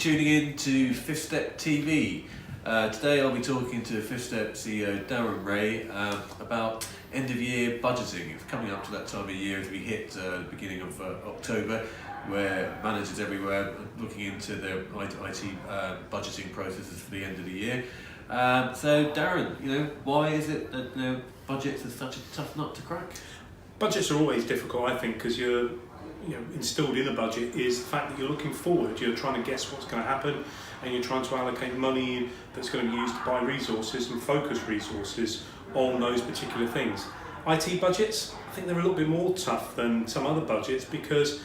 tuning in to Fifth Step TV. Today I'll be talking to Fifth Step CEO Darren Wray about end of year budgeting. It's coming up to that time of year as we hit the beginning of October, where managers everywhere are looking into their IT budgeting processes for the end of the year. So Darren, why is it that budgets are such a tough nut to crack? Budgets are always difficult, I think, because you're instilled in a budget is the fact that you're looking forward. You're trying to guess what's going to happen, and you're trying to allocate money that's going to be used to buy resources and focus resources on those particular things. IT budgets, I think they're a little bit more tough than some other budgets because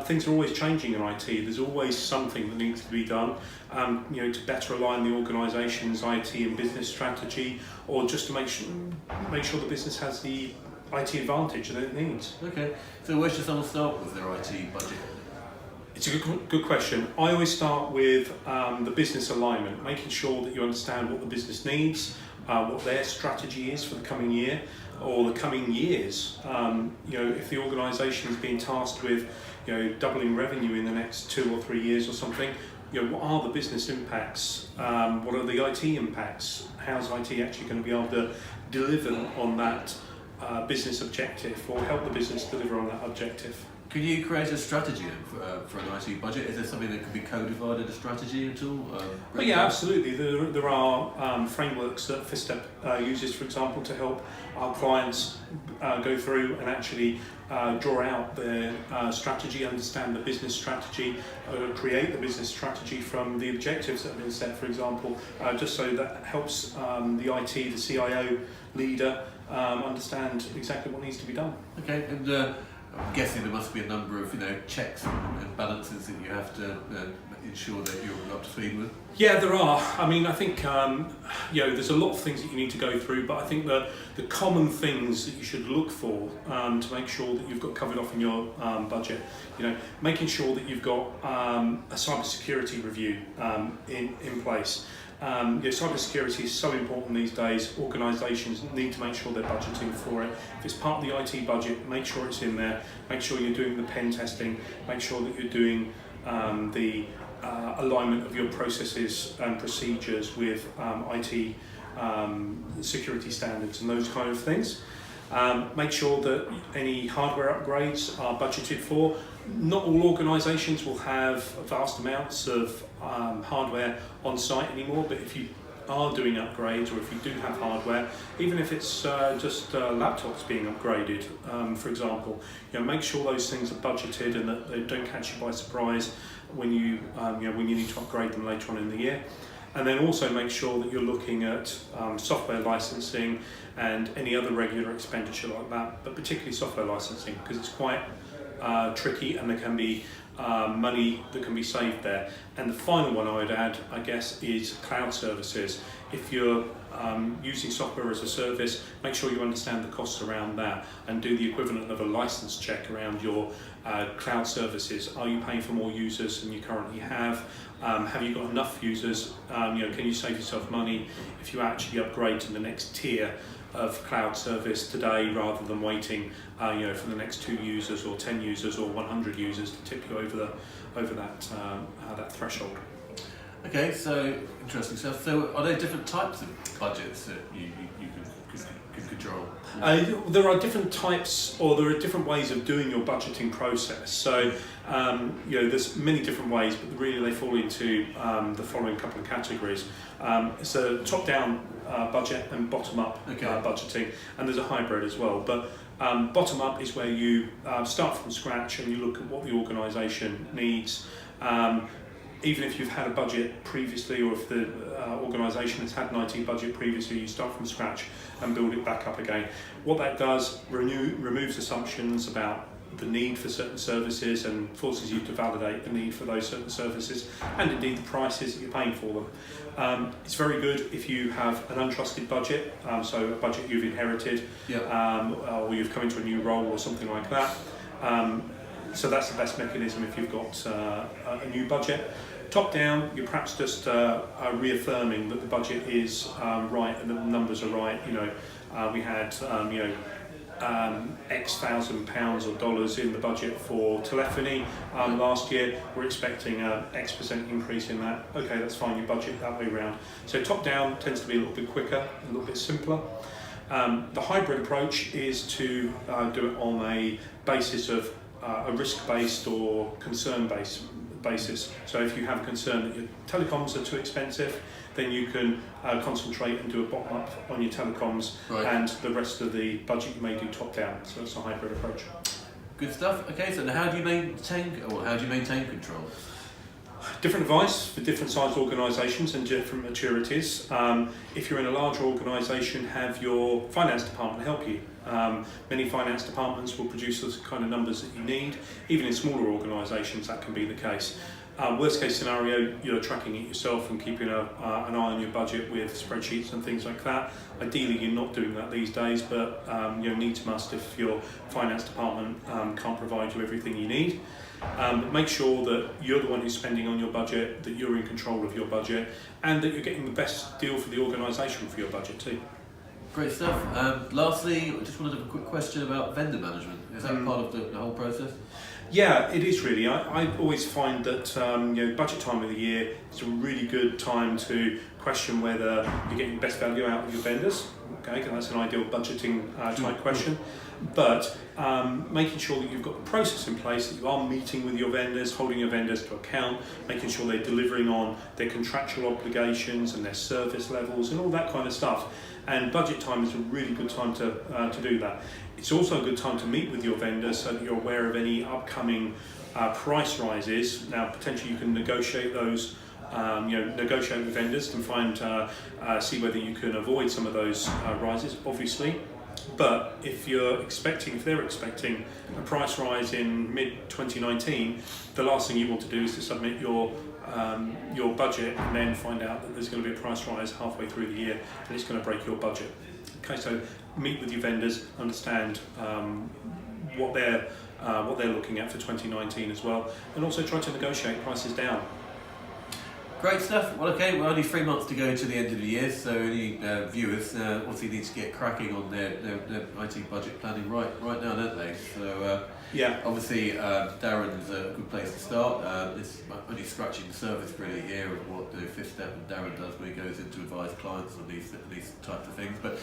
things are always changing in IT. There's always something that needs to be done, to better align the organisation's IT and business strategy, or just to make sure the business has the IT advantage that it needs. Okay, so where should someone start with their IT budget? It's a good question. I always start with the business alignment, making sure that you understand what the business needs, what their strategy is for the coming year or the coming years. If the organisation is being tasked with doubling revenue in the next 2 or 3 years or something, what are the business impacts? What are the IT impacts? How's IT actually going to be able to deliver on that business objective, or help the business deliver on that objective? Could you create a strategy for an IT budget? Is there something that could be codified in a strategy at all? Yeah, absolutely. There are frameworks that Fifth Step uses, for example, to help our clients go through and actually draw out their strategy, understand the business strategy, create the business strategy from the objectives that have been set, for example, just so that helps the IT, the CIO leader understand exactly what needs to be done. Okay, and I'm guessing there must be a number of checks and balances that you have to ensure that you're up to speed with. Yeah, there are. I mean, I think there's a lot of things that you need to go through, but I think the common things that you should look for to make sure that you've got covered off in your budget, making sure that you've got a cybersecurity review in place. Cybersecurity is so important these days. Organisations need to make sure they're budgeting for it. If it's part of the IT budget, make sure it's in there. Make sure you're doing the pen testing. Make sure that you're doing the alignment of your processes and procedures with IT security standards and those kind of things. Make sure that any hardware upgrades are budgeted for. Not all organisations will have vast amounts of hardware on site anymore, but if you are doing upgrades, or if you do have hardware, even if it's just laptops being upgraded, for example, make sure those things are budgeted and that they don't catch you by surprise when you need to upgrade them later on in the year. And then also make sure that you're looking at software licensing and any other regular expenditure like that, but particularly software licensing, because it's quite tricky and there can be money that can be saved there. And the final one I would add, I guess, is cloud services. If you're using software as a service, make sure you understand the costs around that and do the equivalent of a license check around your cloud services. Are you paying for more users than you currently have? Have you got enough users? Can you save yourself money if you actually upgrade to the next tier of cloud service today, rather than waiting for the next 2 users or 10 users or 100 users to tip you over that threshold? Okay, so interesting stuff. So are there different types of budgets that you can control? There are different types, or there are different ways of doing your budgeting process. So there's many different ways, but really they fall into the following couple of categories. It's a top-down budget and bottom-up budgeting, and there's a hybrid as well. But bottom-up is where you start from scratch and you look at what the organisation needs. Even if you've had a budget previously, or if the organisation has had an IT budget previously, you start from scratch and build it back up again. What that does, removes assumptions about the need for certain services and forces you to validate the need for those certain services, and indeed the prices that you're paying for them. It's very good if you have an untrusted budget, so a budget you've inherited, or you've come into a new role or something like that. So that's the best mechanism if you've got a new budget. Top down, you're perhaps just reaffirming that the budget is right and that the numbers are right. We had X £1,000 or dollars in the budget for telephony last year. We're expecting a X% increase in that. Okay, that's fine, you budget that way round. So top down tends to be a little bit quicker, a little bit simpler. The hybrid approach is to do it on a basis of a risk-based or concern-based basis. So if you have a concern that your telecoms are too expensive, then you can concentrate and do a bottom-up on your telecoms, and the rest of the budget you may do top-down. So it's a hybrid approach. Good stuff. Okay, so how do you maintain control? Different advice for different sized organisations and different maturities. If you're in a larger organisation, have your finance department help you. Many finance departments will produce the kind of numbers that you need. Even in smaller organisations, that can be the case. Worst case scenario, you're tracking it yourself and keeping an eye on your budget with spreadsheets and things like that. Ideally, you're not doing that these days, but needs must if your finance department can't provide you everything you need. Make sure that you're the one who's spending on your budget, that you're in control of your budget, and that you're getting the best deal for the organisation for your budget too. Great stuff. Lastly, I just wanted to have a quick question about vendor management. Is that part of the whole process? Yeah, it is really. I always find that budget time of the year is a really good time to question whether you're getting the best value out of your vendors. Okay, and that's an ideal budgeting type question. But making sure that you've got the process in place, that you are meeting with your vendors, holding your vendors to account, making sure they're delivering on their contractual obligations and their service levels and all that kind of stuff. And budget time is a really good time to do that. It's also a good time to meet with your vendors so that you're aware of any upcoming price rises. Now, potentially you can negotiate those, negotiate with vendors and see whether you can avoid some of those rises, obviously. But if they're expecting a price rise in mid-2019, the last thing you want to do is to submit your budget and then find out that there's going to be a price rise halfway through the year and it's going to break your budget. Okay, so meet with your vendors, understand what they're looking at for 2019 as well, and also try to negotiate prices down. Great stuff. Well, okay, we're only 3 months to go to the end of the year, so any viewers obviously need to get cracking on their IT budget planning right now, don't they? So yeah, obviously Darren's a good place to start. It's only scratching the surface really here of what the fifth step and Darren does when he goes in to advise clients on these types of things. But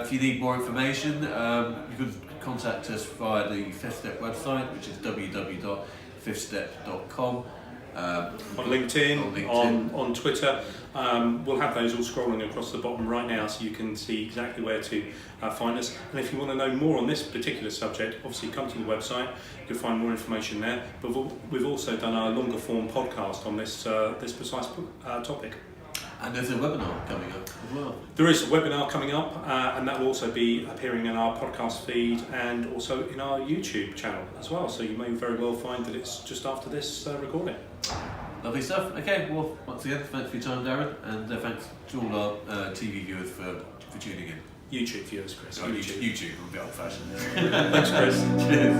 if you need more information, you can contact us via the Fifth Step website, which is www.fifthstep.com. On LinkedIn, on Twitter. We'll have those all scrolling across the bottom right now so you can see exactly where to find us. And if you want to know more on this particular subject, obviously come to the website, you'll find more information there. But we've also done our longer form podcast on this precise topic. And there's a webinar coming up as well. There is a webinar coming up, and that will also be appearing in our podcast feed and also in our YouTube channel as well. So you may very well find that it's just after this recording. Lovely stuff. Okay, well, once again, thanks for your time, Darren, and thanks to all our TV viewers for tuning in. YouTube viewers, Chris. Oh, YouTube, I'm a bit old-fashioned. Thanks, Chris. Cheers.